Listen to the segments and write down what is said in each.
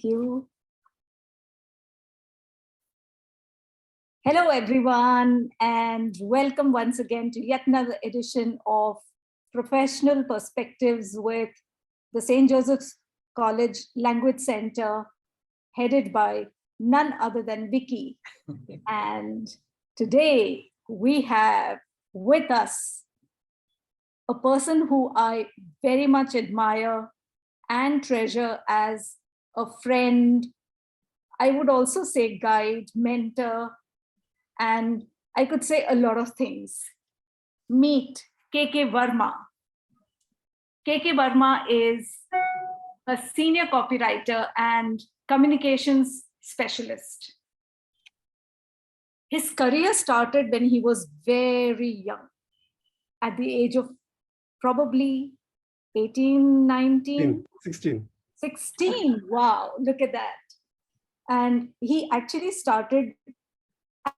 you. Hello, everyone, and welcome once again to yet another edition of Professional Perspectives with the St. Joseph's College Language Centre, headed by none other than Vicky. And today we have with us a person who I very much admire and treasure as a friend. I would also say guide, mentor, and I could say a lot of things. Meet KK Varma. KK Varma is a senior copywriter and communications specialist. His career started when he was very young, at the age of probably 18, 19? 16. 16, wow, look at that. And he actually started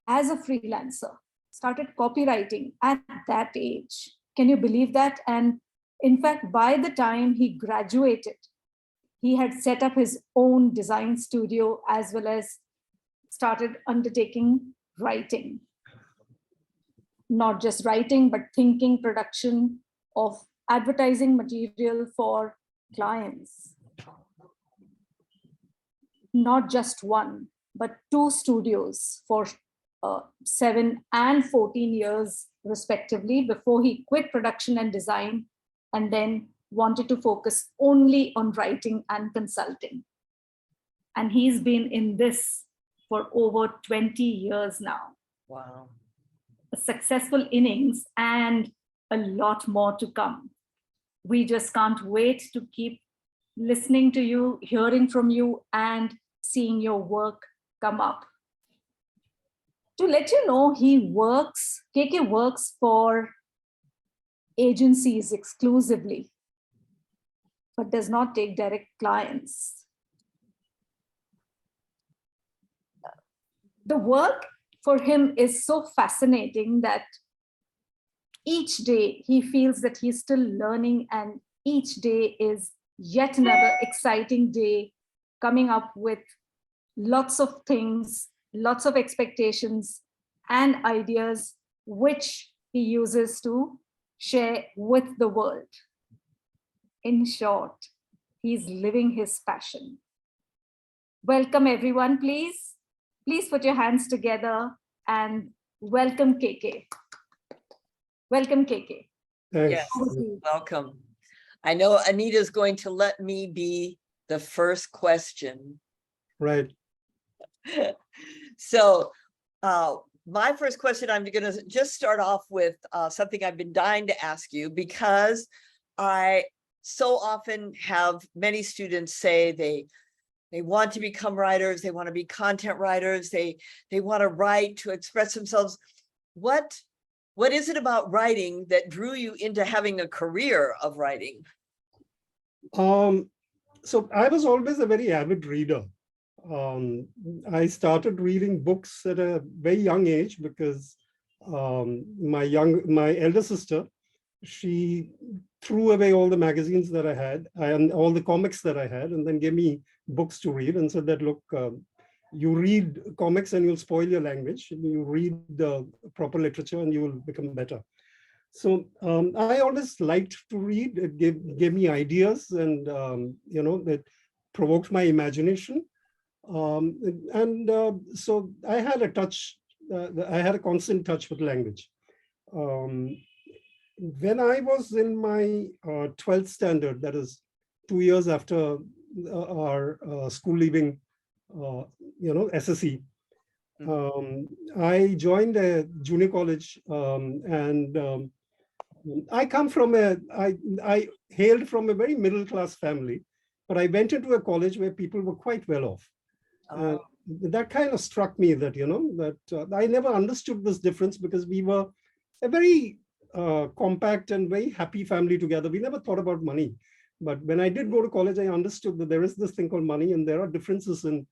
as a freelancer, started copywriting at that age. Can you believe that? And in fact, by the time he graduated, he had set up his own design studio as well as started undertaking writing. Not just writing, but thinking production of advertising material for clients. Not just one, but 2 studios for 7 and 14 years respectively before he quit production and design and then wanted to focus only on writing and consulting. And he's been in this for over 20 years now. Wow. A successful innings and a lot more to come. We just can't wait to keep listening to you, hearing from you, and seeing your work come up. To let you know, KK works for agencies exclusively, but does not take direct clients. The work for him is so fascinating that each day he feels that he's still learning, and each day is yet another exciting day, coming up with lots of things, lots of expectations and ideas, which he uses to share with the world. In short, he's living his passion. Welcome everyone, please. Please put your hands together and welcome KK. Welcome, KK. Thanks. Yes, welcome. I know Anita's going to let me be the first question. Right. So my first question, I'm going to just start off with something I've been dying to ask you, because I so often have many students say they want to become writers, they want to be content writers, they want to write to express themselves. What is it about writing that drew you into having a career of writing? So I was always a very avid reader. I started reading books at a very young age because my elder sister, she threw away all the magazines that I had and all the comics that I had, and then gave me books to read and said that, look, you read comics and you'll spoil your language. You read the proper literature and you will become better. So I always liked to read. It gave me ideas, and it provoked my imagination. So I had a constant touch with language. When I was in my 12th standard, that is 2 years after our school leaving, SSC, I joined a junior college, and I hailed from a very middle-class family, but I went into a college where people were quite well off. That kind of struck me that, I never understood this difference, because we were a very compact and very happy family together. We never thought about money. But when I did go to college, I understood that there is this thing called money, and there are differences in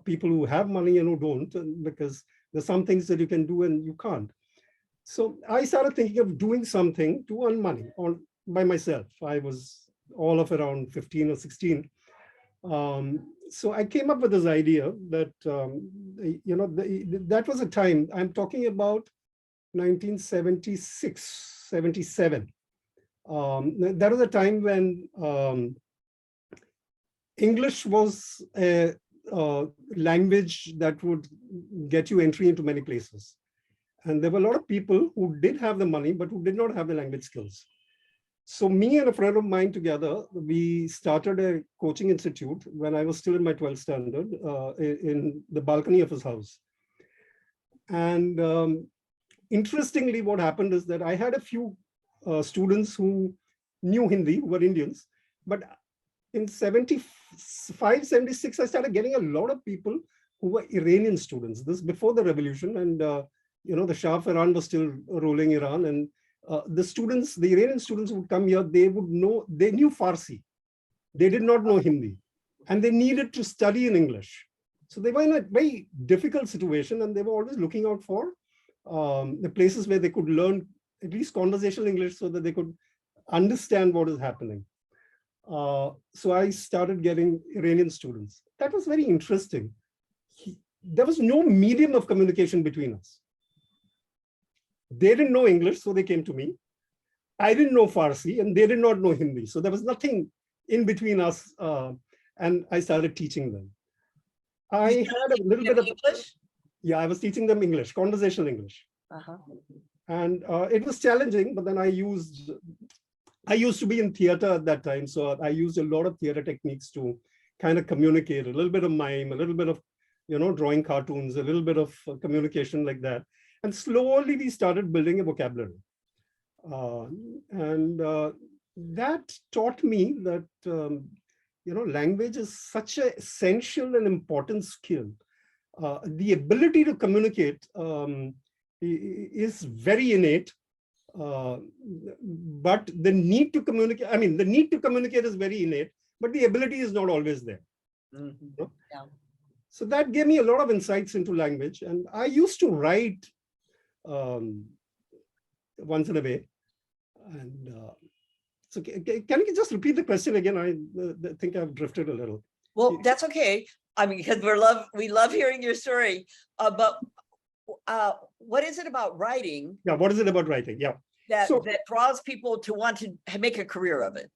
people who have money and who don't, because there's some things that you can do and you can't. So I started thinking of doing something to earn money by myself. I was all of around 15 or 16. So I came up with this idea that, that was a time, I'm talking about 1976, 77. That was a time when English was a language that would get you entry into many places. And there were a lot of people who did have the money, but who did not have the language skills. So me and a friend of mine together, we started a coaching institute when I was still in my 12th standard in the balcony of his house. And interestingly, what happened is that I had a few students who knew Hindi, who were Indians, but in 75, 76, I started getting a lot of people who were Iranian students. This before the revolution, and the Shah of Iran was still ruling Iran, and the Iranian students who would come here, they knew Farsi. They did not know Hindi, and they needed to study in English. So they were in a very difficult situation, and they were always looking out for the places where they could learn at least conversational English so that they could understand what is happening. So I started getting Iranian students. That was very interesting. There was no medium of communication between us. They didn't know English, so they came to me. I didn't know Farsi, and they did not know Hindi. So there was nothing in between us, and I started teaching them. I had a little bit of English. Yeah, I was teaching them English, conversational English. And it was challenging, but then I used to be in theater at that time. So I used a lot of theater techniques to kind of communicate, a little bit of mime, a little bit of, drawing cartoons, a little bit of communication like that. And slowly we started building a vocabulary. That taught me that, language is such an essential and important skill. The ability to communicate is very innate, but the need to communicate is very innate, but the ability is not always there. Yeah. So that gave me a lot of insights into language, and I used to write once in a way. And so can you just repeat the question again? I think I've drifted a little. Well, that's okay. I mean, because we love hearing your story. But what is it about writing? Yeah, what is it about writing? Yeah. That draws people to want to make a career of it?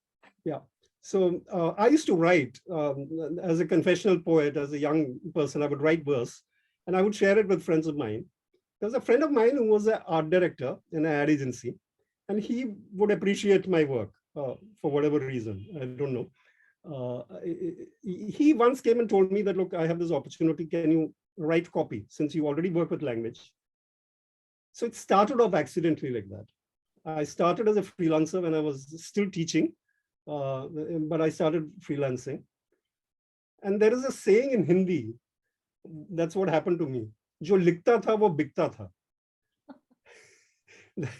Yeah. So I used to write as a confessional poet, as a young person. I would write verse, and I would share it with friends of mine. There was a friend of mine who was an art director in an ad agency, and he would appreciate my work for whatever reason. I don't know. He once came and told me that, look, I have this opportunity. Can you write copy since you already work with language? So it started off accidentally like that. I started as a freelancer when I was still teaching, but I started freelancing. And there is a saying in Hindi, that's what happened to me. Jo likhta tha, wo bikta tha.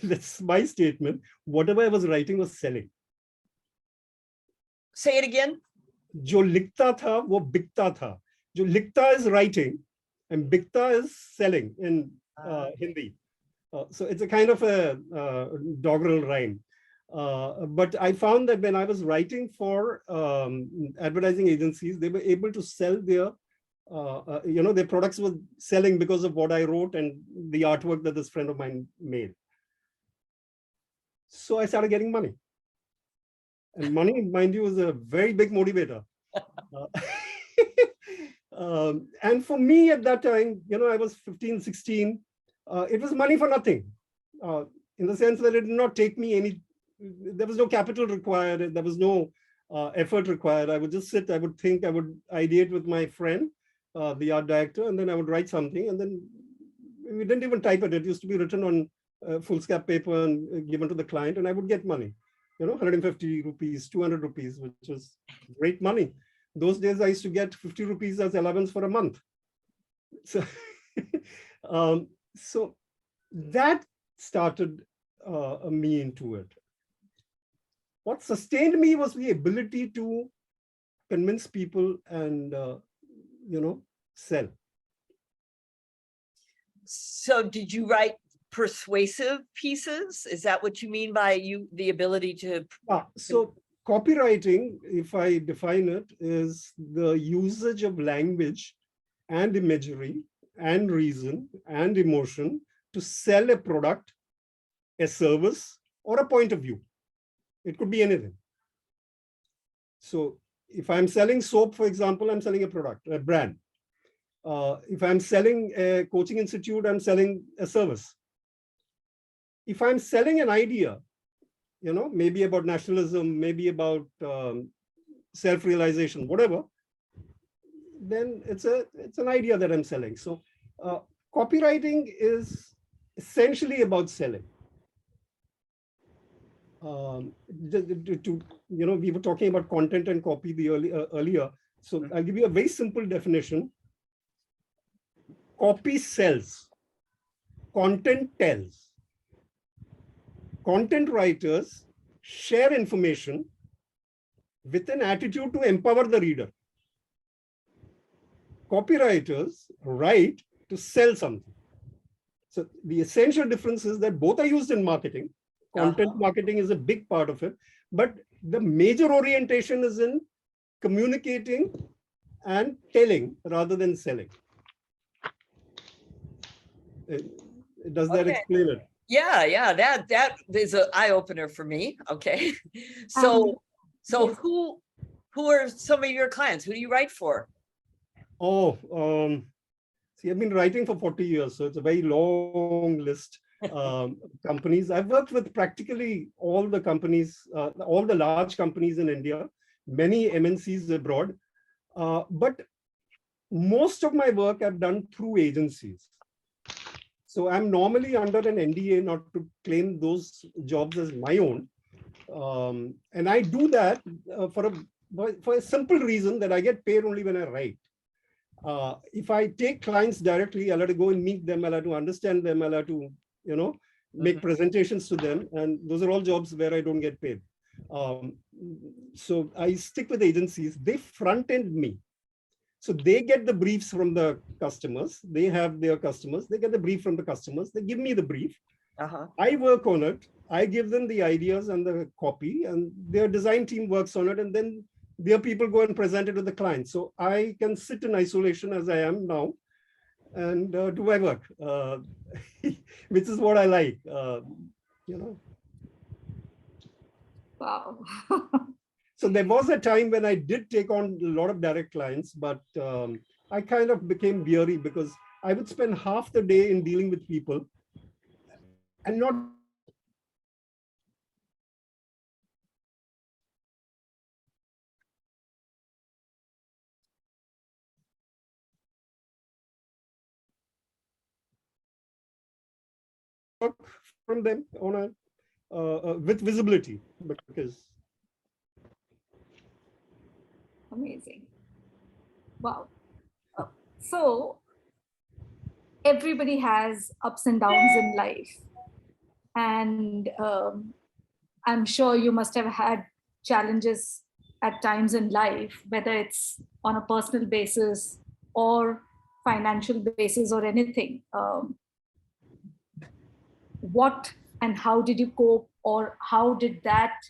That's my statement. Whatever I was writing was selling. Say it again. Jo likhta tha, wo bikta tha. Jo likhta is writing, and bikta is selling in Hindi. So it's a kind of a doggerel rhyme. But I found that when I was writing for advertising agencies, they were able to sell their, their products were selling because of what I wrote and the artwork that this friend of mine made. So I started getting money. And money, mind you, is a very big motivator. And for me at that time, I was 15, 16. It was money for nothing, in the sense that it did not take me any, there was no capital required, there was no effort required. I would just sit, I would think, I would ideate with my friend, the art director, and then I would write something, and then we didn't even type it. It used to be written on foolscap paper and given to the client, and I would get money, 150 rupees, 200 rupees, which was great money. Those days I used to get 50 rupees as allowance for a month. So, so that started me into it. What sustained me was the ability to convince people and, sell. So did you write persuasive pieces? Is that what you mean by the ability to? So copywriting, if I define it, is the usage of language and imagery and reason and emotion to sell a product, a service, or a point of view. It could be anything. So if I'm selling soap, for example, I'm selling a product, a brand. If I'm selling a coaching institute, I'm selling a service. If I'm selling an idea, maybe about nationalism, maybe about self-realization, whatever, then it's an idea that I'm selling. So copywriting is essentially about selling. We were talking about content and copy earlier. So I'll give you a very simple definition. Copy sells, content tells. Content writers share information with an attitude to empower the reader. Copywriters write to sell something. So the essential difference is that both are used in marketing. Content marketing is a big part of it, but the major orientation is in communicating and telling rather than selling. Does that explain it? Yeah, that is an eye-opener for me. Okay. So yes. who are some of your clients? Who do you write for? See, I've been writing for 40 years, so it's a very long list. Companies. I've worked with practically all the companies, all the large companies in India, many MNCs abroad. But most of my work I've done through agencies. So I'm normally under an NDA not to claim those jobs as my own. And I do that for a simple reason that I get paid only when I write. If I take clients directly, I'll have to go and meet them, I'll have to understand them, I'll have to, make presentations to them. And those are all jobs where I don't get paid. So I stick with agencies. They front end me. So they get the briefs from the customers. They have their customers. They get the brief from the customers. They give me the brief. I work on it. I give them the ideas and the copy, and their design team works on it. And then their people go and present it to the client. So I can sit in isolation as I am now and do my work, which is what I like, Wow. So there was a time when I did take on a lot of direct clients, but I kind of became weary because I would spend half the day in dealing with people and not work from them on with visibility, because Amazing. Wow. So everybody has ups and downs in life. And I'm sure you must have had challenges at times in life, whether it's on a personal basis or financial basis or anything. What and how did you cope, or how did that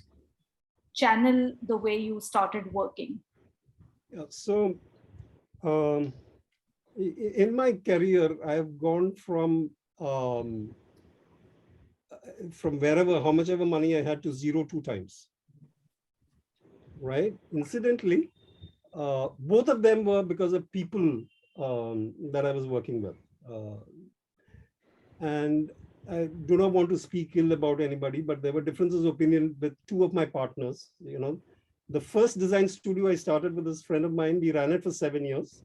channel the way you started working? so in my career, I've gone from wherever, how much ever money I had, to zero 2 times. Right? Incidentally, both of them were because of people that I was working with. And I do not want to speak ill about anybody, but there were differences of opinion with 2 of my partners. The first design studio I started with this friend of mine, we ran it for 7 years,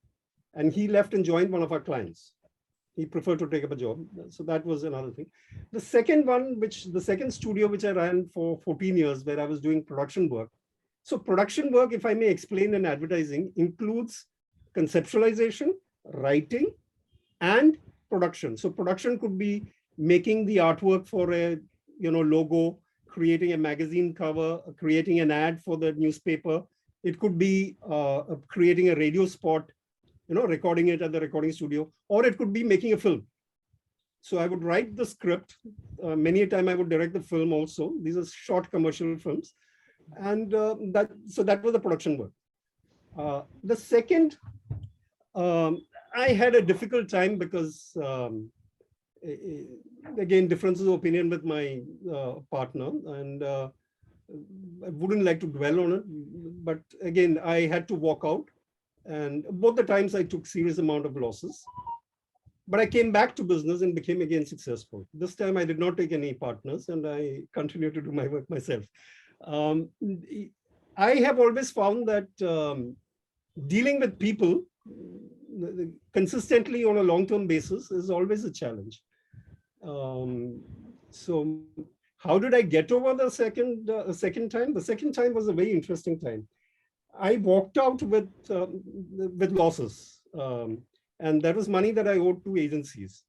and he left and joined one of our clients. He preferred to take up a job. So that was another thing. The second studio, which I ran for 14 years, where I was doing production work. So production work, if I may explain in advertising, includes conceptualization, writing, and production. So production could be making the artwork for a logo, creating a magazine cover, creating an ad for the newspaper. It could be creating a radio spot, recording it at the recording studio, or it could be making a film. So I would write the script. Many a time I would direct the film also. These are short commercial films. And that was the production work. The second, I had a difficult time because again, differences of opinion with my partner, and I wouldn't like to dwell on it, but again, I had to walk out, and both the times I took serious amount of losses. But I came back to business and became again successful. This time I did not take any partners, and I continued to do my work myself. I have always found that dealing with people consistently on a long-term basis is always a challenge. So how did I get over the second time? The second time was a very interesting time. I walked out with losses, and that was money that I owed to agencies.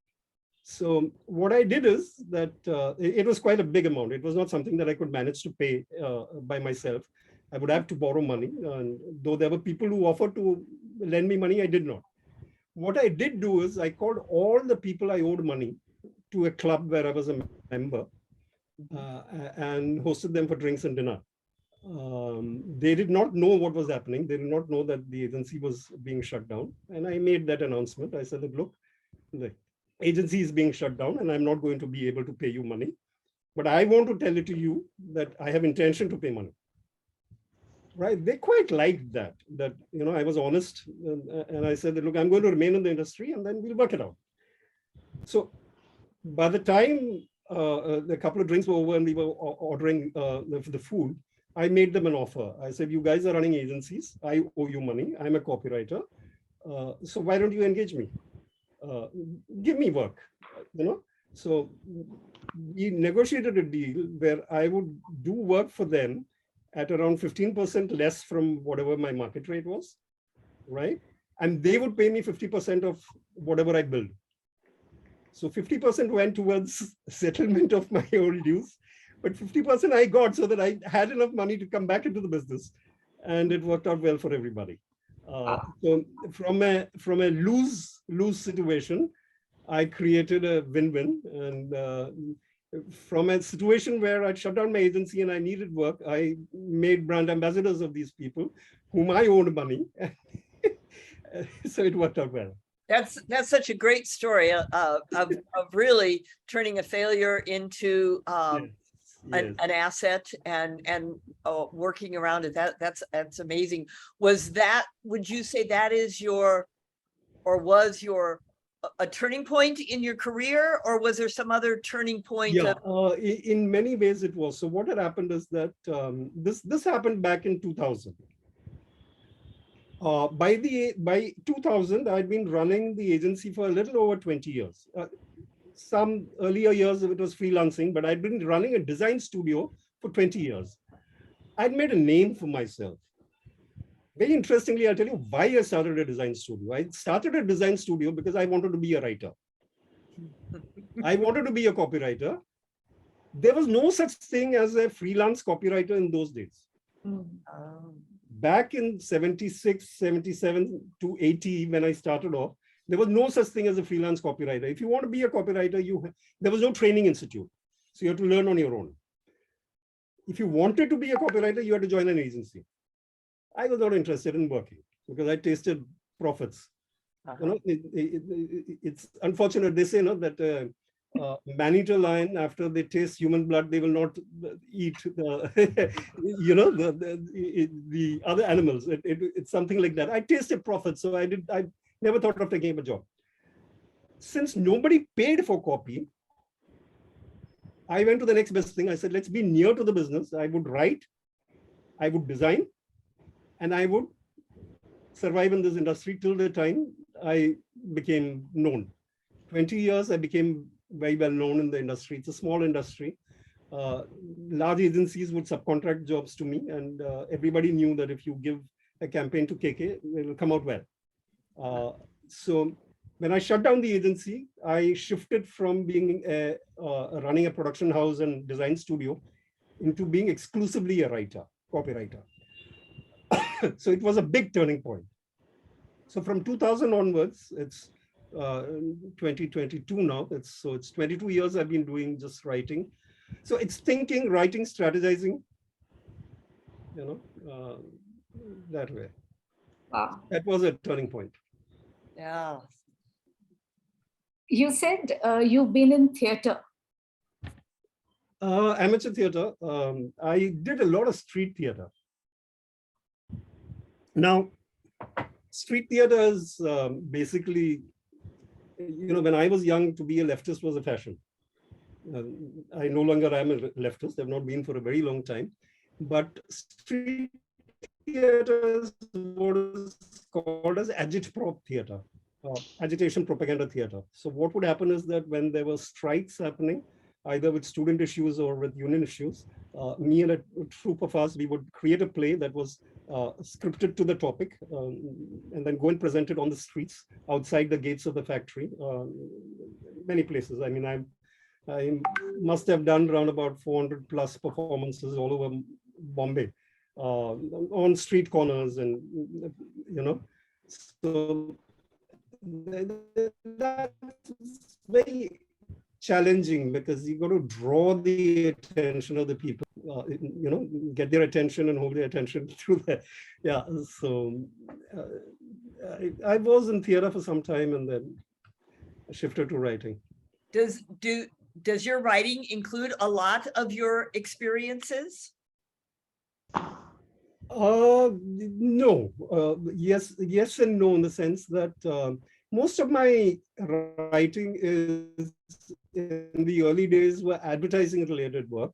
So what I did is that it was quite a big amount. It was not something that I could manage to pay by myself. I would have to borrow money, and though there were people who offered to lend me money, I did not. What I did do is I called all the people I owed money to a club where I was a member, and hosted them for drinks and dinner. They did not know what was happening. They did not know that the agency was being shut down. And I made that announcement. I said that, look, the agency is being shut down and I'm not going to be able to pay you money. But I want to tell it to you that I have intention to pay money. Right? They quite liked that I was honest. And I said that, look, I'm going to remain in the industry and then we'll work it out. So by the time the couple of drinks were over and we were ordering the food, I made them an offer. I said, you guys are running agencies. I owe you money. I'm a copywriter. So why don't you engage me? Give me work, So we negotiated a deal where I would do work for them at around 15% less from whatever my market rate was, right? And they would pay me 50% of whatever I billed. So 50% went towards settlement of my old dues, but 50% I got so that I had enough money to come back into the business, and it worked out well for everybody. So from a lose situation, I created a win-win, and from a situation where I'd shut down my agency and I needed work, I made brand ambassadors of these people whom I owed money. So it worked out well. That's such a great story of really turning a failure into an asset and working around it. That's amazing. Would you say that is was your a turning point in your career, or was there some other turning point? Yeah, in many ways it was. So what had happened is that this happened back in 2000. By 2000, I'd been running the agency for a little over 20 years. Some earlier years it was freelancing, but I'd been running a design studio for 20 years. I'd made a name for myself. Very interestingly, I'll tell you why I started a design studio. I started a design studio because I wanted to be a writer. I wanted to be a copywriter. There was no such thing as a freelance copywriter in those days. Back in 76, 77 to 80, when I started off, there was no such thing as a freelance copywriter. If you want to be a copywriter, there was no training institute. So you had to learn on your own. If you wanted to be a copywriter, you had to join an agency. I was not interested in working because I tasted profits. It's unfortunate. They say that man-eater lion, after they taste human blood, they will not eat the other animals. It's something like that. I tasted profit, so I never thought of taking a job. Since nobody paid for copy, I went to the next best thing. I said, let's be near to the business. I would write, I would design, and I would survive in this industry till the time I became known. 20 years, I became very well known in the industry. It's a small industry. Large agencies would subcontract jobs to me, and everybody knew that if you give a campaign to KK, it will come out well. So when I shut down the agency, I shifted from being running a production house and design studio into being exclusively a writer, copywriter. So it was a big turning point. So from 2000 onwards, it's 2022 now. It's 22 years I've been doing just writing. So it's thinking, writing, strategizing, that way. Wow. That was a turning point. Yeah. You said you've been in theater. Amateur theater. I did a lot of street theater. Now, street theater is basically, when I was young, to be a leftist was a fashion. I no longer am a leftist. I've not been for a very long time. But street theater is what is called as agitprop theater, agitation propaganda theater. So what would happen is that when there were strikes happening, either with student issues or with union issues, me and a troupe of us, we would create a play that was scripted to the topic, and then go and present it on the streets outside the gates of the factory. Many places. I mean, I must have done around about 400 plus performances all over Bombay, on street corners, and so that's very challenging because you got to draw the attention of the people, get their attention and hold their attention through that. Yeah, so I was in theater for some time and then shifted to writing. Does your writing include a lot of your experiences? No. Yes and no, in the sense that most of my writing is, in the early days, were advertising related work.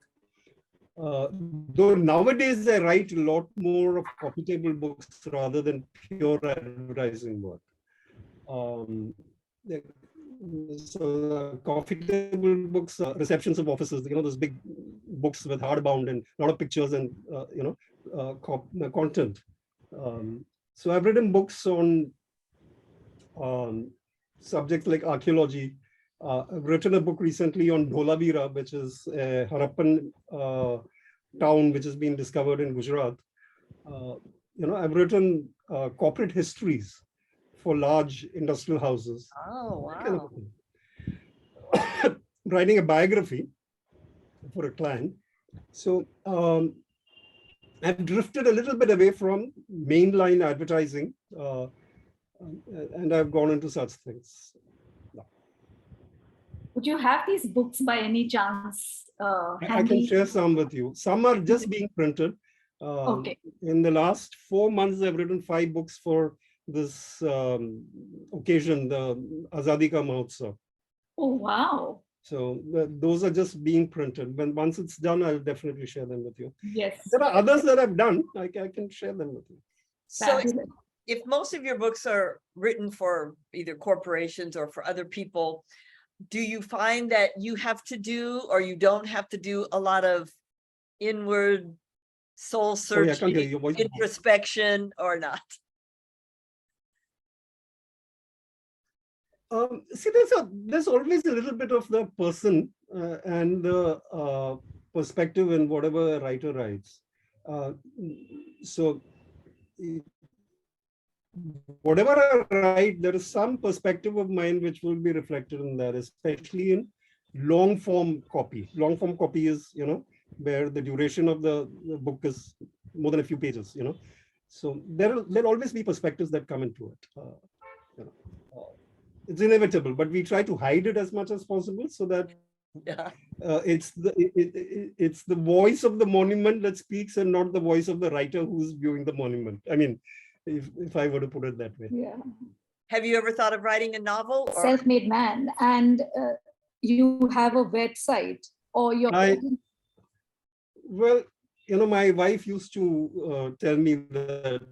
Though nowadays I write a lot more of coffee table books rather than pure advertising work. So coffee table books, receptions of offices, those big books with hardbound and a lot of pictures and content. So I've written books on subjects like archaeology. I've written a book recently on Dholavira, which is a Harappan town which has been discovered in Gujarat. I've written corporate histories for large industrial houses. Oh, wow. Kind of writing a biography for a client. So I've drifted a little bit away from mainline advertising, and I've gone into such things. Would you have these books by any chance? I can share some with you. Some are just being printed. Okay. In the last 4 months, I've written 5 books for this occasion, the Azadi Ka Mahotsav. Oh, wow. So those are just being printed. Once it's done, I'll definitely share them with you. Yes. There are others that I've done. I can share them with you. So if most of your books are written for either corporations or for other people, do you find that you have to do, or you don't have to do, a lot of inward soul searching, I can't hear your voice. introspection, or not? See, there's always a little bit of the person and the perspective in whatever a writer writes. So whatever I write, there is some perspective of mine which will be reflected in that, especially in long form copy. Long form copy is, where the duration of the book is more than a few pages, So there'll always be perspectives that come into it. It's inevitable, but we try to hide it as much as possible so that it's the voice of the monument that speaks and not the voice of the writer who's viewing the monument. I mean, if I were to put it that way. Yeah. Have you ever thought of writing a novel? Or? Self-made man, and you have a website, or your. Well, my wife used to tell me that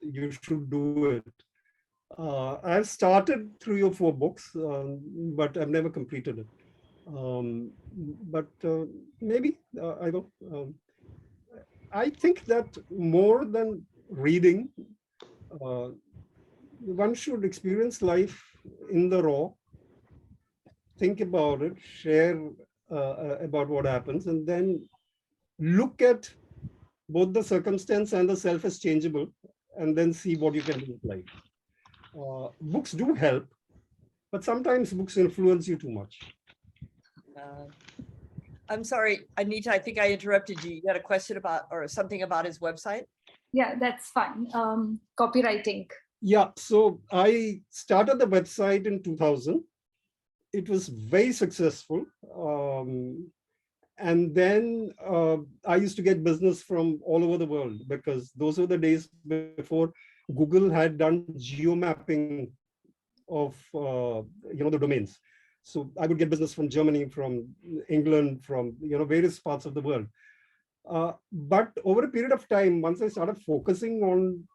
you should do it. I've started 3 or 4 books, but I've never completed it. But maybe, I don't. I think that more than reading, one should experience life in the raw, think about it, share about what happens, and then look at both the circumstance and the self as changeable, and then see what you can do with life. Books do help, but sometimes books influence you too much. I'm sorry, Anita, I think I interrupted you. You had a question about, or something about his website? Yeah, that's fine. Copywriting. Yeah, so I started the website in 2000. It was very successful. And then I used to get business from all over the world, because those were the days before Google had done geo-mapping of the domains. So I would get business from Germany, from England, from various parts of the world. But over a period of time, once I started focusing on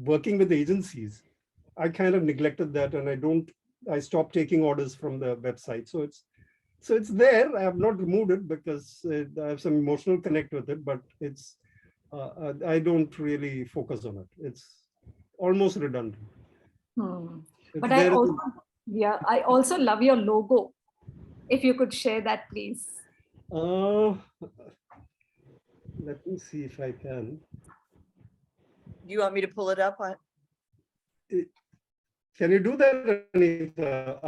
working with agencies, I kind of neglected that, and I stopped taking orders from the website. So it's there. I have not removed it because I have some emotional connect with it, but I don't really focus on it. It's almost redundant. But I also love your logo. If you could share that, please. Let me see if I can. Do you want me to pull it up? Can you do that, Anita?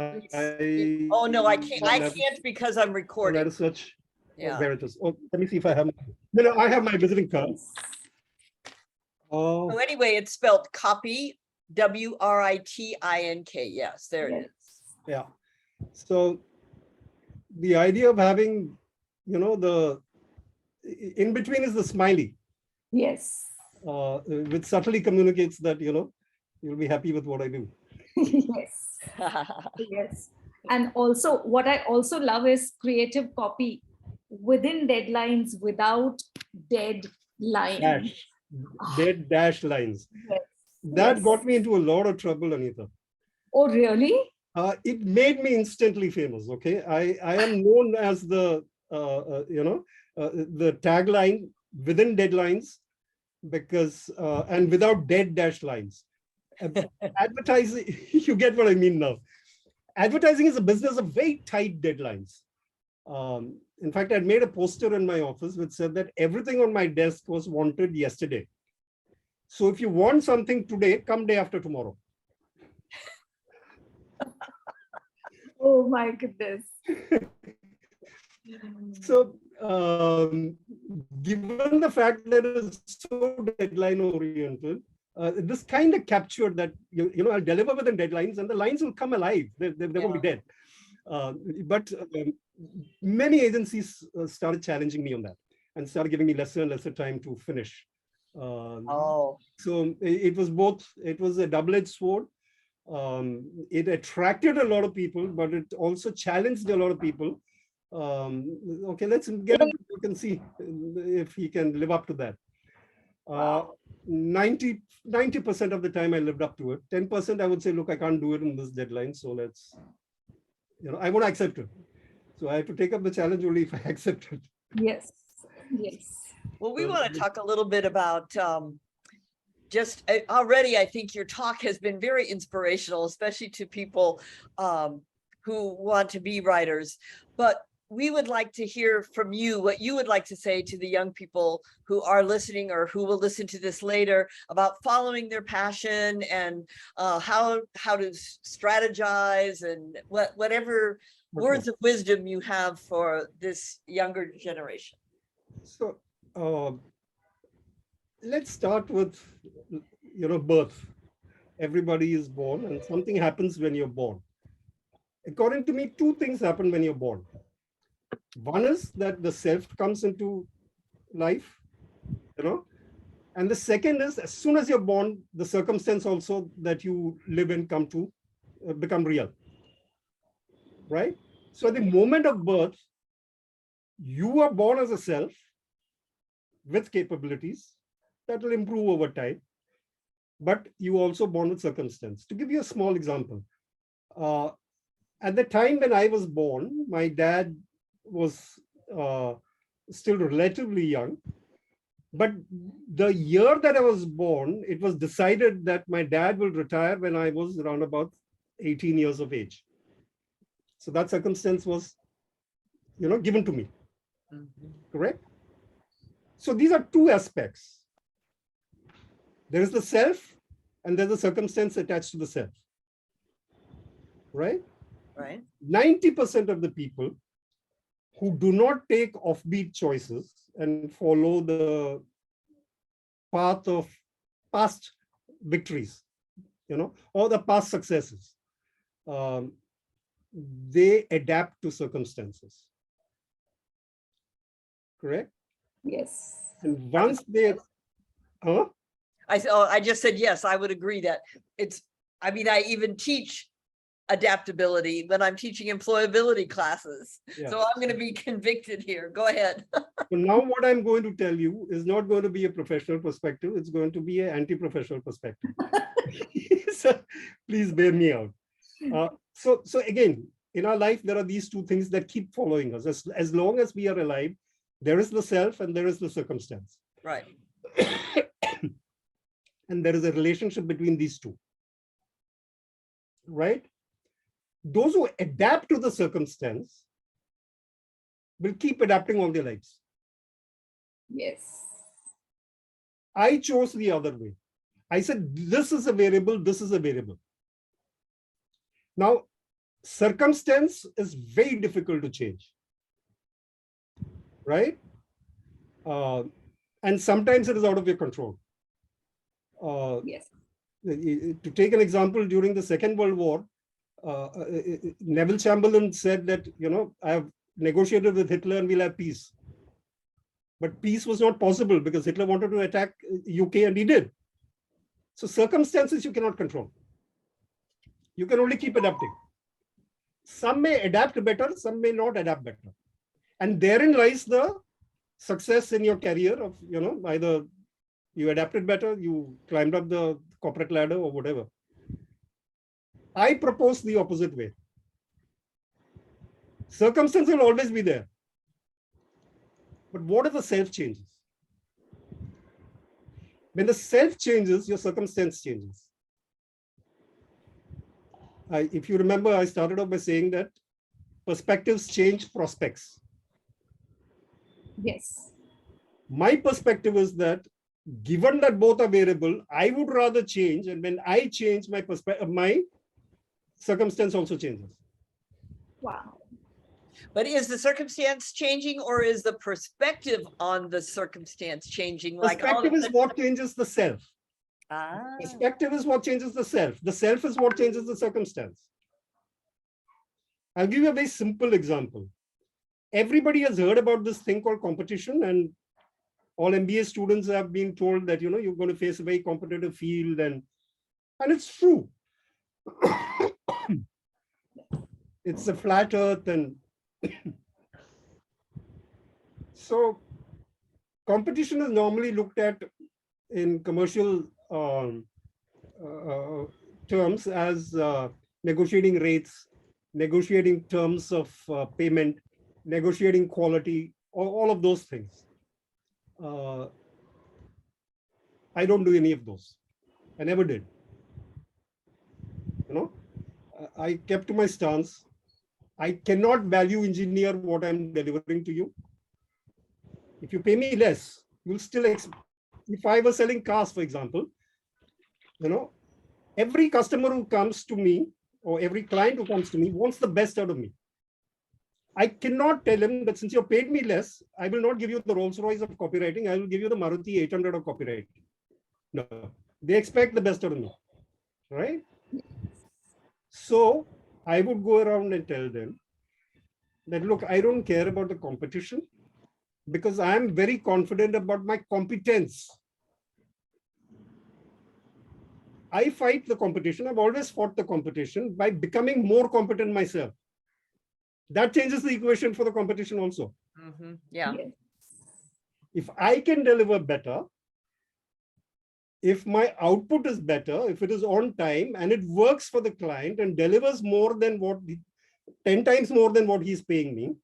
Oh, no, I can't. I can't because I'm recording. Let us search. Yeah. There it is. Oh, let me see if I have. No, I have my visiting card. So anyway, it's spelled copy, W-R-I-T-I-N-K. Yes, there it is. Yeah. So the idea of having, the in between is the smiley. Yes. Which subtly communicates that, you'll be happy with what I do. Yes. Yes. And also, what I also love is creative copy within deadlines, without dead lines. Dead dash lines. Yes. That got me into a lot of trouble, Anita. Oh, really? It made me instantly famous. Okay, I am known as the the tagline within deadlines, because and without dead dash lines. Advertising, you get what I mean now. Advertising is a business of very tight deadlines. In fact, I'd made a poster in my office which said that everything on my desk was wanted yesterday. So if you want something today, come day after tomorrow. Oh my goodness. So given the fact that it's so deadline oriented, this kind of captured that, I'll deliver within deadlines and the lines will come alive. They won't be dead. But many agencies started challenging me on that and started giving me lesser and lesser time to finish. So it was both. It was a double-edged sword. It attracted a lot of people, but it also challenged a lot of people. Okay, let's get it. You can see if he can live up to that. 90% of the time I lived up to it. 10% I would say, look, I can't do it in this deadline. So let's, I won't accept it. So I have to take up the challenge only if I accept it. Yes. Yes. Well, we want to talk a little bit about just already, I think your talk has been very inspirational, especially to people who want to be writers. But we would like to hear from you what you would like to say to the young people who are listening or who will listen to this later about following their passion and how to strategize and whatever words of wisdom you have for this younger generation. So let's start with, birth. Everybody is born and something happens when you're born. According to me, two things happen when you're born. One is that the self comes into life, and the second is as soon as you're born, the circumstance also that you live in come to become real, right? So at the moment of birth, you are born as a self with capabilities that will improve over time, but you also born with circumstance. To give you a small example, at the time when I was born, my dad was still relatively young, but the year that I was born, it was decided that my dad will retire when I was around about 18 years of age. So that circumstance was, given to me. Correct? So these are two aspects. There is the self and there's a circumstance attached to the self. Right? Right. 90% of the people who do not take offbeat choices and follow the path of past victories, or the past successes. They adapt to circumstances. Correct? Yes. And once they, I just said, yes, I would agree that I even teach adaptability when I'm teaching employability classes. Yeah. So I'm going to be convicted here. Go ahead. So now what I'm going to tell you is not going to be a professional perspective. It's going to be an anti-professional perspective. So please bear me out. So again, in our life, there are these two things that keep following us. As long as we are alive, there is the self and there is the circumstance. Right. And there is a relationship between these two. Right? Those who adapt to the circumstance will keep adapting all their lives. Yes. I chose the other way. I said, this is a variable, this is a variable. Now, circumstance is very difficult to change. Right? And sometimes it is out of your control. Yes. To take an example, during the Second World War, Neville Chamberlain said that, I have negotiated with Hitler and we'll have peace. But peace was not possible because Hitler wanted to attack UK and he did. So circumstances you cannot control. You can only keep adapting. Some may adapt better, some may not adapt better. And therein lies the success in your career of, either you adapted better, you climbed up the corporate ladder or whatever. I propose the opposite way. Circumstance will always be there. But what if the self changes? When the self changes, your circumstance changes. If you remember, I started off by saying that perspectives change prospects. Yes. My perspective is that given that both are variable, I would rather change. And when I change, my circumstance also changes. Wow. But is the circumstance changing or is the perspective on the circumstance changing? Perspective is what changes the self. Ah. Perspective is what changes the self. The self is what changes the circumstance. I'll give you a very simple example. Everybody has heard about this thing called competition, and all MBA students have been told that, you're going to face a very competitive field, and it's true. It's a flat earth, and so competition is normally looked at in commercial terms as negotiating rates, negotiating terms of payment, negotiating quality, all of those things. I don't do any of those. I never did. I kept to my stance. I cannot value engineer what I'm delivering to you. If you pay me less, you'll still, if I was selling cars, for example, every customer who comes to me or every client who comes to me wants the best out of me. I cannot tell him that since you paid me less, I will not give you the Rolls Royce of copywriting. I will give you the Maruti 800 of copywriting. No, they expect the best out of me, right? So I would go around and tell them that, look, I don't care about the competition because I'm very confident about my competence. I fight the competition. I've always fought the competition by becoming more competent myself. That changes the equation for the competition also. Mm-hmm. Yeah. Yes. If I can deliver better, if my output is better, if it is on time and it works for the client and delivers more than 10 times more than what he's paying me,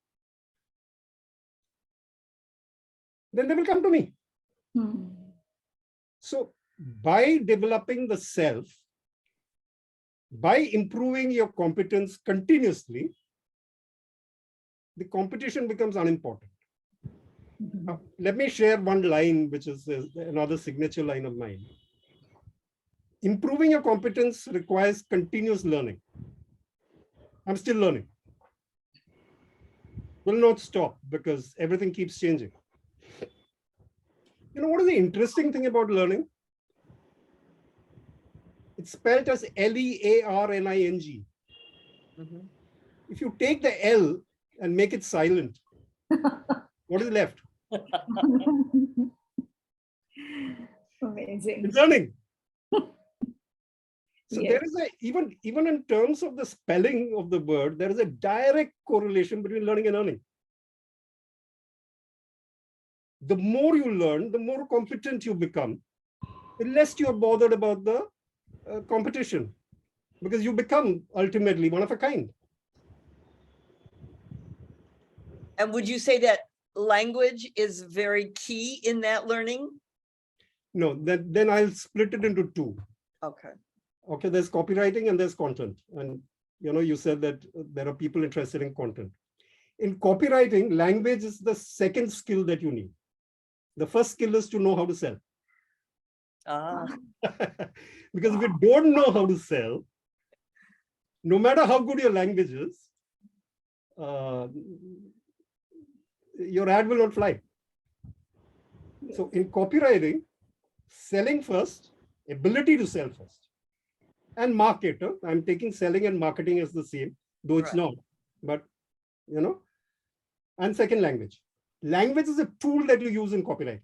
then they will come to me. Hmm. So by developing the self, by improving your competence continuously, the competition becomes unimportant. Now, let me share one line, which is another signature line of mine. Improving your competence requires continuous learning. I'm still learning. will not stop because everything keeps changing. You know, what is the interesting thing about learning? It's spelled as Learning. Mhm. If you take the L and make it silent, what is left? Amazing. It's learning. So Yes. there is a, even in terms of the spelling of the word, there is a direct correlation between learning and earning. The more you learn, the more competent you become, the less you're bothered about the competition, because you become ultimately one of a kind. And would you say that language is very key in that learning? No, then I'll split it into two. Okay. Okay, there's copywriting and there's content. And you know, you said that there are people interested in content. In copywriting, language is the second skill that you need. The first skill is to know how to sell. Ah, Because if you don't know how to sell, no matter how good your language is, your ad will not fly. So in copywriting, selling first, ability to sell first, and market. I'm taking selling and marketing as the same, though it's Right. not. But you know, and second, language. Language is a tool that you use in copywriting.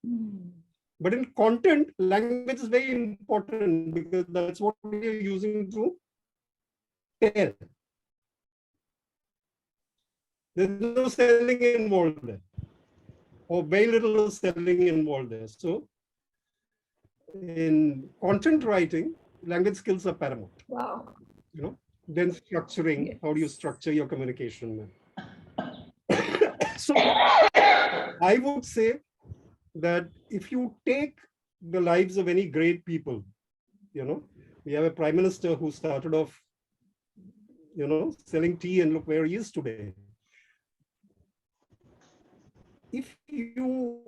Mm. But in content, language is very important because that's what you're using to tell. There's no selling involved there, or very little selling involved there. So in content writing, language skills are paramount. Wow. You know, then structuring, Yes. how do you structure your communication? So I would say that if you take the lives of any great people, you know, we have a prime minister who started off, you know, selling tea, and look where he is today. If you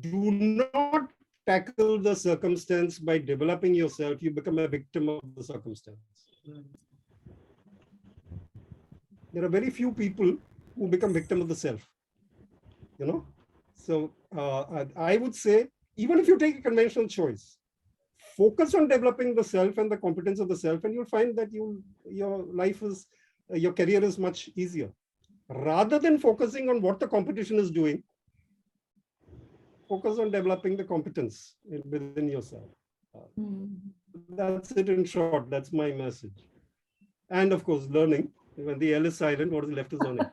do not tackle the circumstance by developing yourself, you become a victim of the circumstance. There are very few people who become victim of the self, you know. So I would say, even if you take a conventional choice, focus on developing the self and the competence of the self, and you'll find that your life is, your career is much easier. Rather than focusing on what the competition is doing, focus on developing the competence within yourself. That's it in short. That's my message. And of course, learning. When the L is silent, what is left is learning.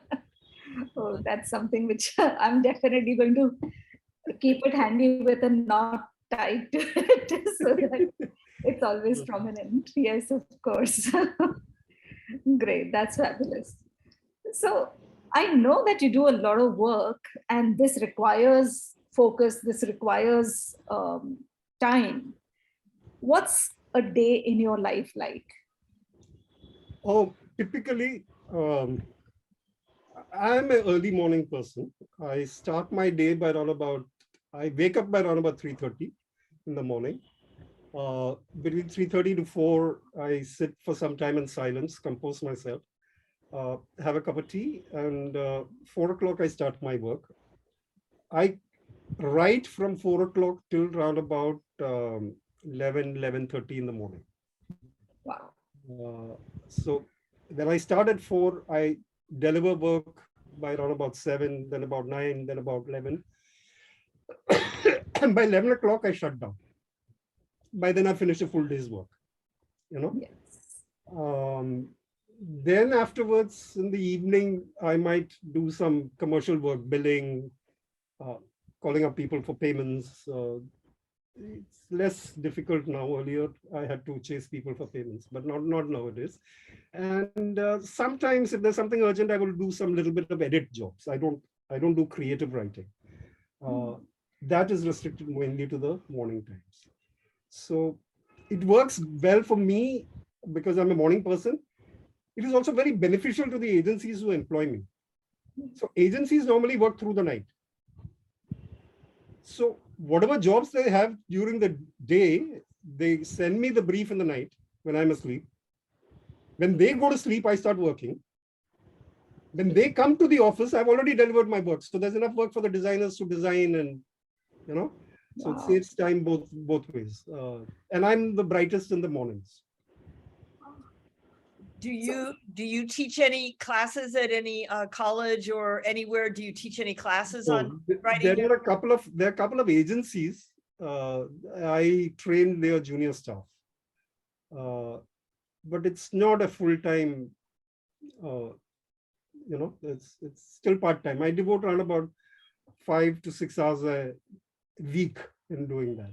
Oh, that's something which I'm definitely going to keep it handy with a knot tied to it so that it's always prominent. Yes, of course. Great. That's fabulous. So I know that you do a lot of work, and this requires focus, this requires time. What's a day in your life like? Oh, typically, I'm an early morning person. I start my day by around about, I wake up by around about 3:30 in the morning. Between 3:30 to 4, I sit for some time in silence, compose myself, have a cup of tea, and 4 o'clock I start my work. I write from 4 o'clock till around about 11:30 in the morning. Wow. So when I start at 4, I deliver work by around about 7, then about 9, then about 11. And by 11 o'clock, I shut down. By then, I finish a full day's work, you know. Yes. Then afterwards, in the evening, I might do some commercial work, billing, calling up people for payments. It's less difficult now. Earlier, I had to chase people for payments, but not nowadays. And sometimes, if there's something urgent, I will do some little bit of edit jobs. I don't do creative writing. That is restricted mainly to the morning times. So it works well for me because I'm a morning person. It is also very beneficial to the agencies who employ me. So agencies normally work through the night. So whatever jobs they have during the day, they send me the brief in the night when I'm asleep. When they go to sleep, I start working. when they come to the office, I've already delivered my work. So there's enough work for the designers to design and, so it saves time both ways. And I'm the brightest in the mornings. Do you teach any classes at any college or anywhere? Do you teach any classes on writing? There are a couple of agencies. I train their junior staff, but it's not a full-time. It's still part-time. I devote around about 5 to 6 hours a week in doing that.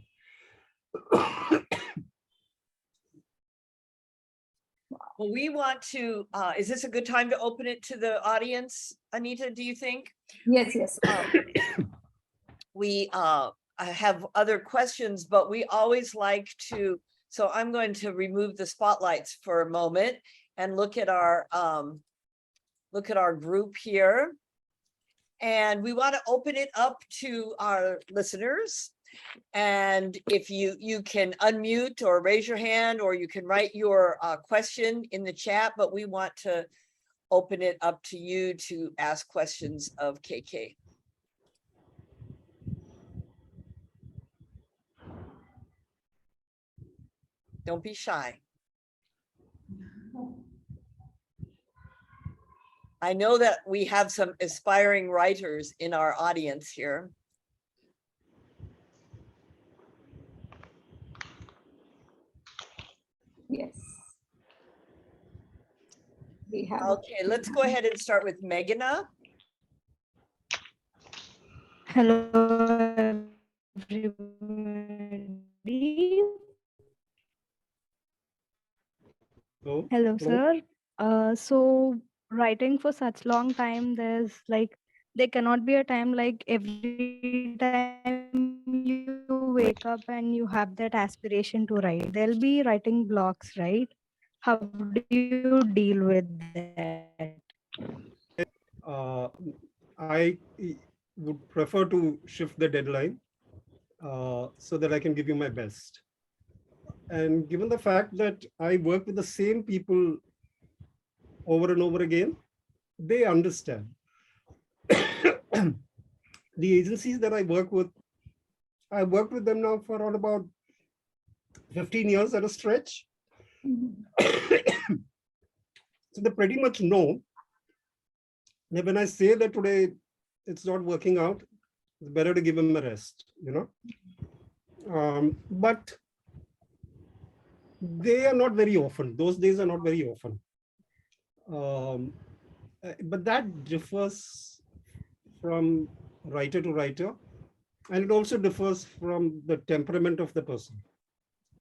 Well, we want to, is this a good time to open it to the audience, Anita, do you think? Yes. We have other questions, but we always like to, so I'm going to remove the spotlights for a moment and look at our group here. And we want to open it up to our listeners. And if you can unmute or raise your hand, or you can write your question in the chat, but we want to open it up to you to ask questions of KK. Don't be shy. I know that we have some aspiring writers in our audience here. Yes. We have. Okay, let's go ahead and start with Meghana. Hello, everybody. Hello, sir. So writing for such long time, there cannot be a time like every time you wake up and you have that aspiration to write. There'll be writing blocks, right? How do you deal with that? I would prefer to shift the deadline so that I can give you my best. And given the fact that I work with the same people over and over again, they understand. The agencies that I work with, I worked with them now for around about 15 years at a stretch. So they pretty much know that when I say that today it's not working out, it's better to give them a rest, but they are not very often. Those days are not very often. But that differs from writer to writer, and it also differs from the temperament of the person.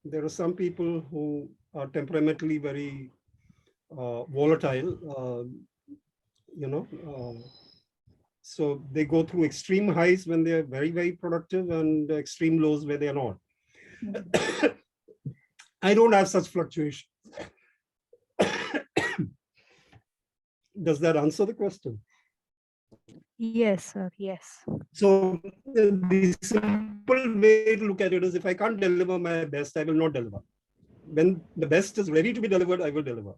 There are some people who are temperamentally very volatile, so they go through extreme highs when they're very, very productive and extreme lows where they're not. I don't have such fluctuations. Does that answer the question? Yes, sir. Yes. So the simple way to look at it is, if I can't deliver my best, I will not deliver. When the best is ready to be delivered, I will deliver.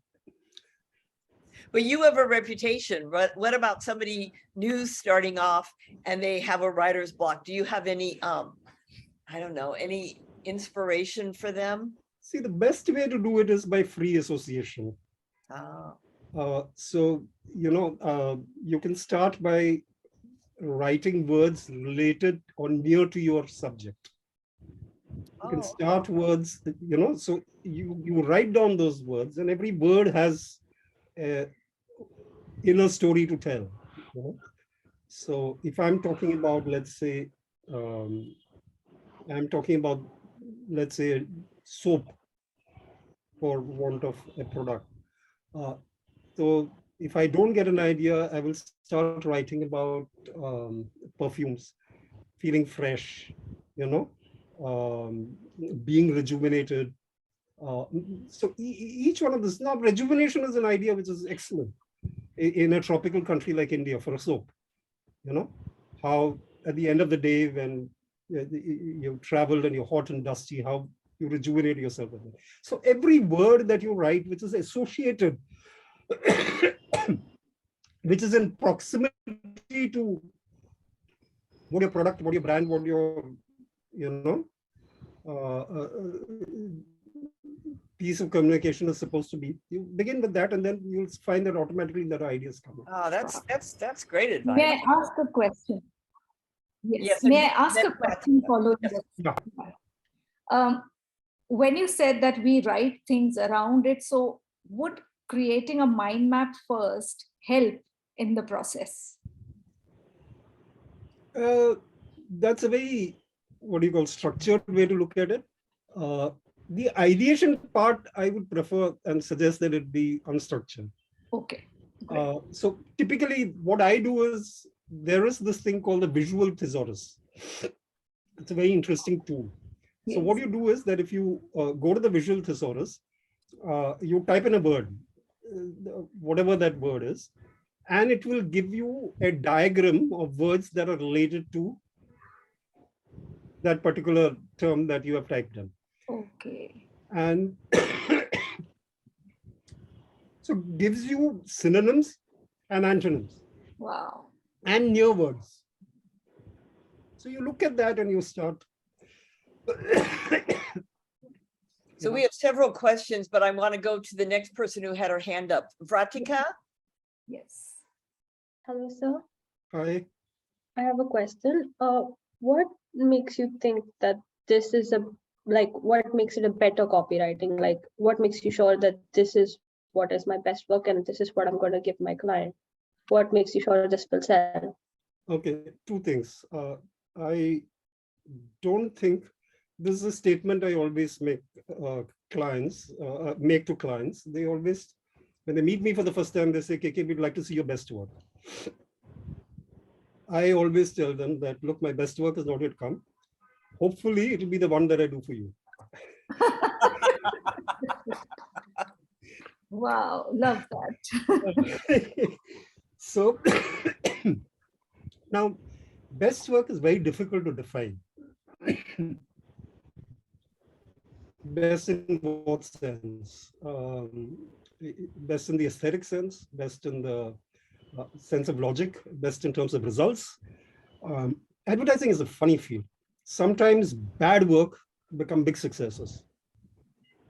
But you have a reputation. What about somebody new starting off and they have a writer's block? Do you have any, I don't know, any inspiration for them? See, the best way to do it is by free association. So, you can start by writing words related or near to your subject. You can start words, so you write down those words, and every word has an inner story to tell. So if I'm talking about, let's say, soap, for want of a product. So if I don't get an idea, I will start writing about perfumes, feeling fresh, being rejuvenated. So each one of this, now rejuvenation is an idea which is excellent in a tropical country like India for a soap. How at the end of the day, when you've traveled and you're hot and dusty, how you rejuvenate yourself. So every word that you write, which is associated which is in proximity to what your product, what your brand, what your, piece of communication is supposed to be. You begin with that, and then you'll find that automatically that ideas come up. Oh, that's great advice. May I ask a question? Yes. and May I ask then a question following Yes. this? When you said that we write things around it, so would creating a mind map first help in the process? That's a very, what do you call, structured way to look at it. The ideation part, I would prefer and suggest that it be unstructured. Okay. So typically what I do is, there is this thing called the visual thesaurus. It's a very interesting tool. So what you do is that if you go to the visual thesaurus, you type in a word, whatever that word is, and it will give you a diagram of words that are related to that particular term that you have typed in. Okay. And so it gives you synonyms and antonyms. Wow. And near words. So you look at that and you start. So we have several questions, but I want to go to the next person who had her hand up. Vratika? Yes. Hello, sir. Hi. I have a question. What makes you think that this is what makes it a better copywriting? Like, what makes you sure that this is what is my best work and this is what I'm going to give my client? What makes you sure this will sell? Okay, two things. I don't think this is a statement I always make clients, make to clients. They always, when they meet me for the first time, they say, KK, we'd like to see your best work. I always tell them that, look, my best work has not yet come. Hopefully, it'll be the one that I do for you. Wow, love that. So now, best work is very difficult to define. Best in what sense? Best in the aesthetic sense, best in the sense of logic, best in terms of results. Advertising is a funny field. Sometimes bad work become big successes,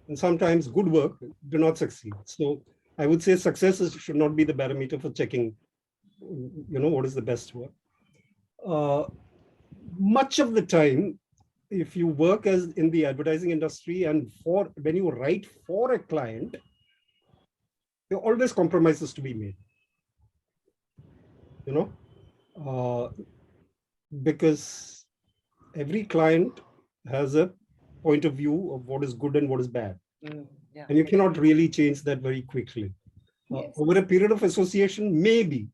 and sometimes good work do not succeed. So I would say success should not be the barometer for checking, what is the best work. Much of the time, if you work as in the advertising industry and when you write for a client, there are always compromises to be made. Because every client has a point of view of what is good and what is bad. Yeah. And you cannot really change that very quickly. Yes. Over a period of association, maybe,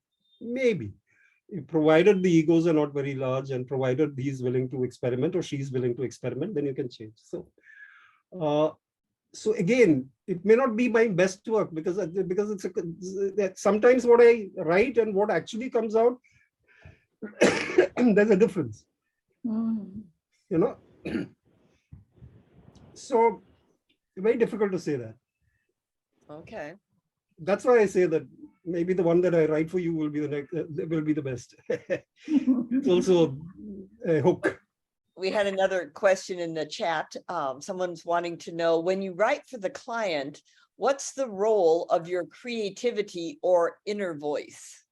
provided the egos are not very large and provided he's willing to experiment or she's willing to experiment, then you can change. So again, it may not be my best work because it's sometimes what I write and what actually comes out, there's a difference. So very difficult to say that. Okay. That's why I say that maybe the one that I write for you will be the next, will be the best. It's also a hook. We had another question in the chat. Someone's wanting to know, when you write for the client, what's the role of your creativity or inner voice?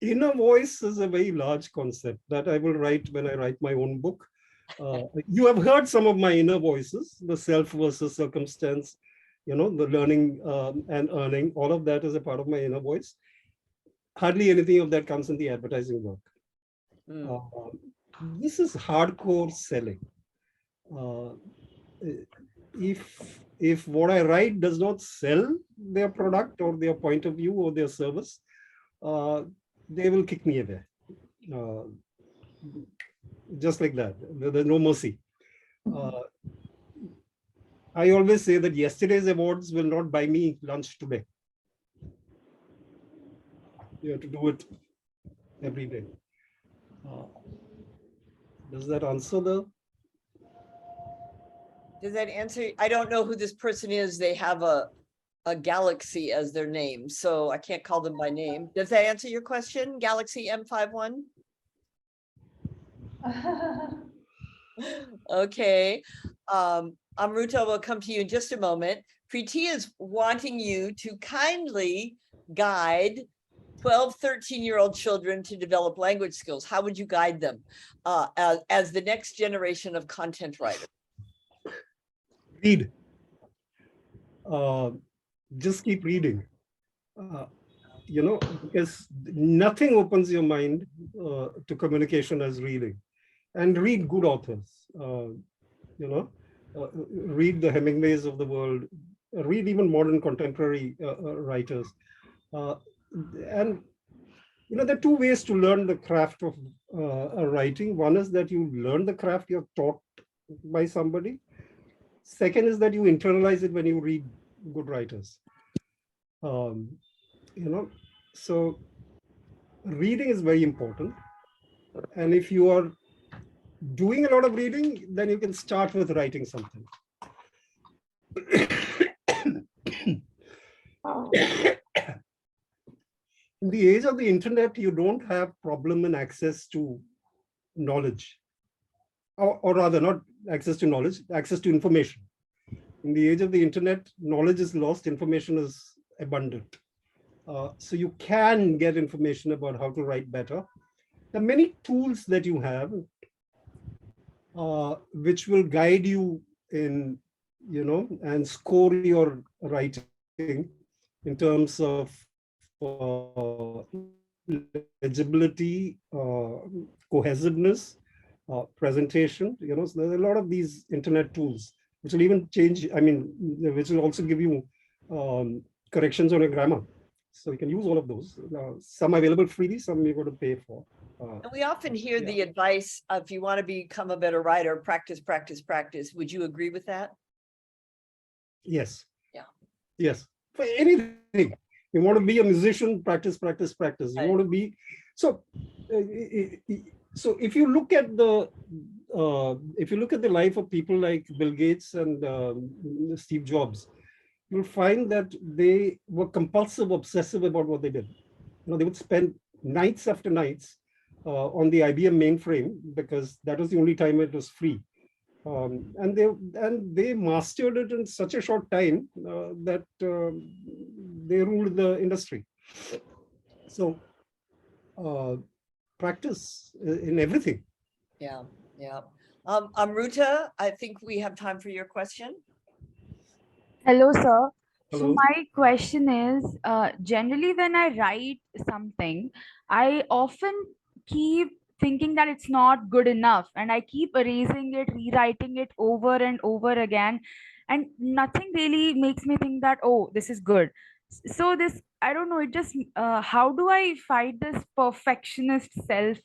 Inner voice is a very large concept that I will write when I write my own book. You have heard some of my inner voices, the self versus circumstance, the learning and earning, all of that is a part of my inner voice. Hardly anything of that comes in the advertising work. This is hardcore selling. If what I write does not sell their product or their point of view or their service, they will kick me away. Just like that. There's no mercy. I always say that yesterday's awards will not buy me lunch today. You have to do it every day. Does that answer the? Does that answer? I don't know who this person is. They have a a galaxy as their name, so I can't call them by name. Does that answer your question, Galaxy M51? Okay. Amruta will come to you in just a moment. Preeti is wanting you to kindly guide 12, 13-year-old children to develop language skills. How would you guide them as the next generation of content writers? Read. Just keep reading. Because nothing opens your mind to communication as reading. And read good authors. Read the Hemingways of the world. Read even modern contemporary writers. And there are two ways to learn the craft of writing. One is that you learn the craft you're taught by somebody. Second is that you internalize it when you read good writers. So reading is very important. And if you are doing a lot of reading, then you can start with writing something. In the age of the internet, you don't have problem in access to knowledge, or rather not access to knowledge, access to information. In the age of the internet, knowledge is lost, information is abundant. So you can get information about how to write better. There are many tools that you have which will guide you in, and score your writing in terms of legibility, cohesiveness, presentation. So there's a lot of these internet tools which will even change, which will also give you corrections on your grammar. So you can use all of those. Some available freely, some you're going to pay for. And we often hear the advice, if you want to become a better writer, practice, practice, practice. Would you agree with that? Yes. Yeah. Yes. For anything. You want to be a musician, practice, practice, practice. You want to be, so if you look at the life of people like Bill Gates and Steve Jobs, you'll find that they were compulsive, obsessive about what they did. They would spend nights after nights on the IBM mainframe because that was the only time it was free. And they mastered it in such a short time that they ruled the industry. So practice in everything. Yeah. Amruta, I think we have time for your question. Hello, sir. Hello. So my question is, generally when I write something, I often keep thinking that it's not good enough, and I keep erasing it, rewriting it over and over again, and nothing really makes me think that, oh, this is good. So this, I don't know, it just, how do I fight this perfectionist self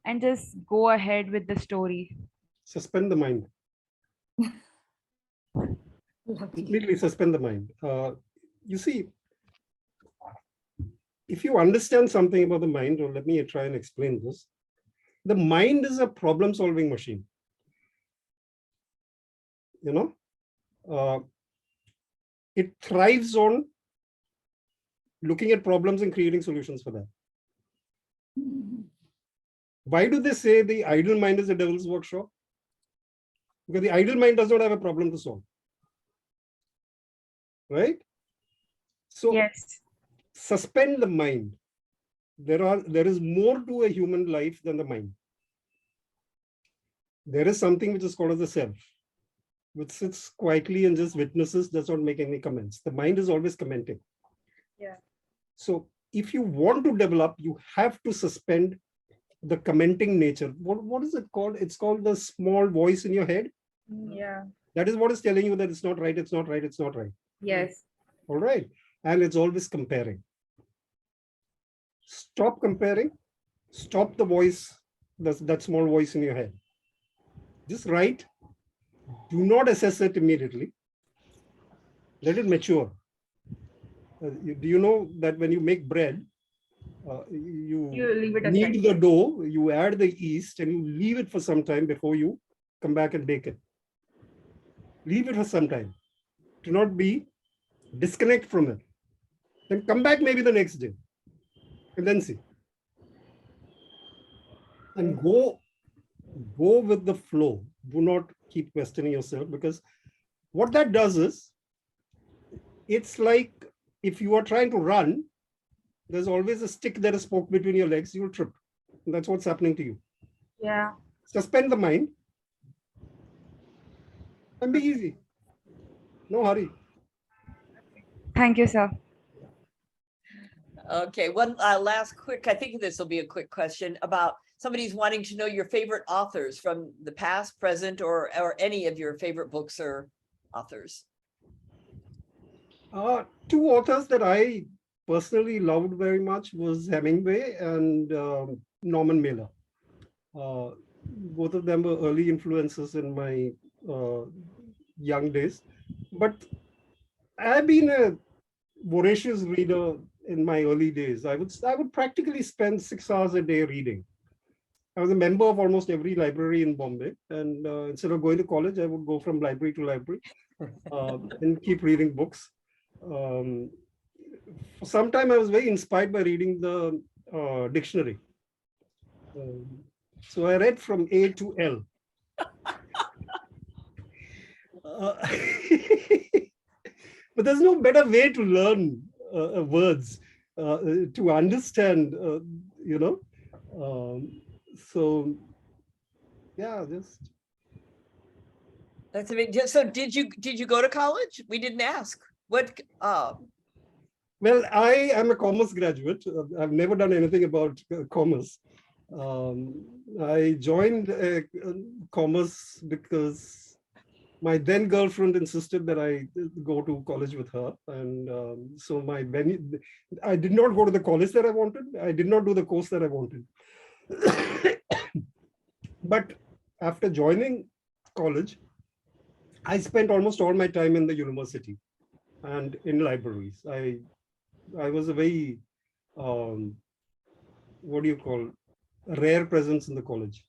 and just go ahead with the story? Suspend the mind. Completely suspend the mind. You see, if you understand something about the mind, or let me try and explain this. The mind is a problem-solving machine. It thrives on looking at problems and creating solutions for them. Why do they say the idle mind is the devil's workshop? Because the idle mind does not have a problem to solve. Right? So yes. Suspend the mind. There is more to a human life than the mind. There is something which is called as the self, which sits quietly and just witnesses, does not make any comments. The mind is always commenting. Yeah. So if you want to develop, you have to suspend the commenting nature. What is it called? It's called the small voice in your head. Yeah. That is what is telling you that it's not right, it's not right, it's not right. Yes. All right. And it's always comparing. Stop comparing. Stop the voice, that small voice in your head. Just write. Do not assess it immediately. Let it mature. Do you know that when you make bread, you leave it knead the dough, you add the yeast, and you leave it for some time before you come back and bake it. Leave it for some time. Do not be disconnect from it, then come back maybe the next day and then see. And go with the flow. Do not keep questioning yourself, because what that does is, it's like if you are trying to run, there's always a stick that is poked between your legs, you'll trip. And that's what's happening to you. Yeah. Suspend the mind and be easy. No hurry. Thank you, sir. Okay, one last quick, I think this will be a quick question about somebody's wanting to know your favorite authors from the past, present, or any of your favorite books or authors. Two authors that I personally loved very much was Hemingway and Norman Mailer. Both of them were early influences in my young days. But I've been a voracious reader in my early days. I would practically spend 6 hours a day reading. I was a member of almost every library in Bombay, and instead of going to college, I would go from library to library and keep reading books. For some time, I was very inspired by reading the dictionary. So I read from A to L. But there's no better way to learn words, to understand, so yeah, just. That's amazing. So did you go to college? We didn't ask. What? Well, I am a commerce graduate. I've never done anything about commerce. I joined commerce because my then girlfriend insisted that I go to college with her. And so I did not go to the college that I wanted. I did not do the course that I wanted. But after joining college, I spent almost all my time in the university and in libraries. I was a very, what do you call, a rare presence in the college.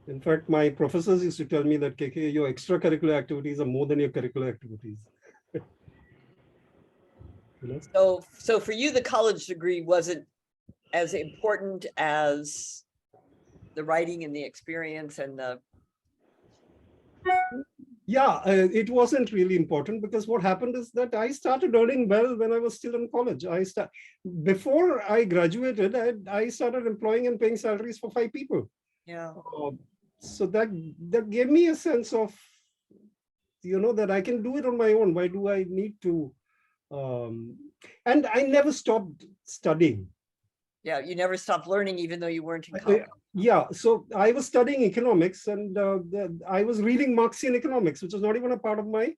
In fact, my professors used to tell me that, KK, your extracurricular activities are more than your curricular activities. So for you, the college degree wasn't as important as the writing and the experience and the. Yeah, it wasn't really important, because what happened is that I started earning well when I was still in college. Before I graduated, I started employing and paying salaries for 5 people. Yeah. So that gave me a sense of, that I can do it on my own. Why do I need to? And I never stopped studying. Yeah, you never stopped learning, even though you weren't in college. Yeah, so I was studying economics, and I was reading Marxian economics, which was not even a part of my,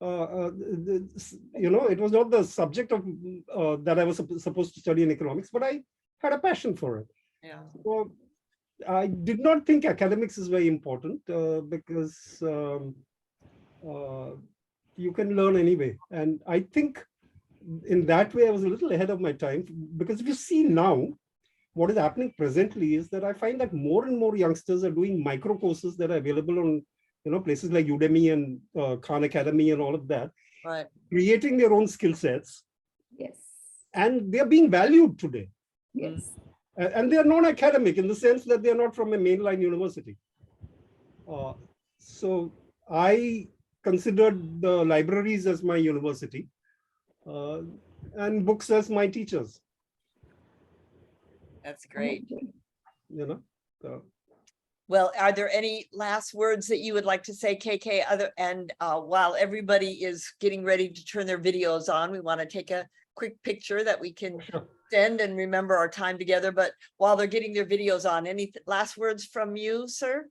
it was not the subject of that I was supposed to study in economics, but I had a passion for it. Yeah. So I did not think academics is very important, because you can learn anyway. And I think in that way, I was a little ahead of my time, because if you see now, what is happening presently is that I find that more and more youngsters are doing micro courses that are available on, places like Udemy and Khan Academy and all of that, Right. Creating their own skill sets. Yes. And they're being valued today. Yes. And they are non-academic in the sense that they are not from a mainline university. So I considered the libraries as my university, and books as my teachers. That's great. Well, are there any last words that you would like to say, KK? While everybody is getting ready to turn their videos on, we want to take a quick picture that we can send and remember our time together. But while they're getting their videos on, any last words from you, sir?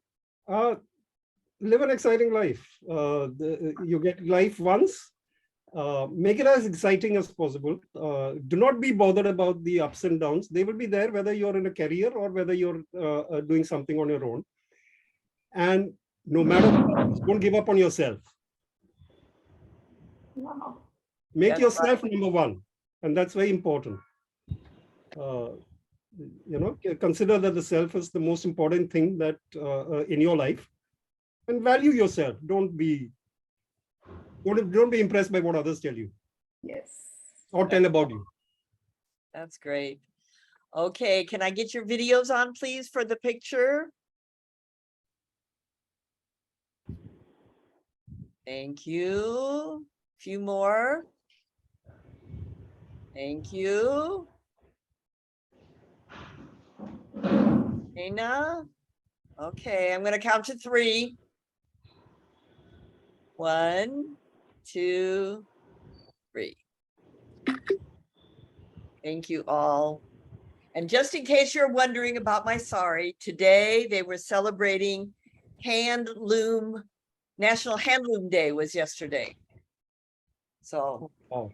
Live an exciting life. You get life once. Make it as exciting as possible. Do not be bothered about the ups and downs. They will be there whether you're in a career or whether you're doing something on your own. And no matter what, don't give up on yourself. Wow. Make yourself number one. And that's very important. Consider that the self is the most important thing that in your life, and value yourself. Don't be Don't be impressed by what others tell you Yes. or tell about you. That's great. Okay, can I get your videos on, please, for the picture? Thank you. Few more. Thank you. Dana. Okay, I'm going to count to 3. 1, 2, 3. Thank you all. And just in case you're wondering about my sorry, today they were celebrating National Handloom Day was yesterday. So Oh,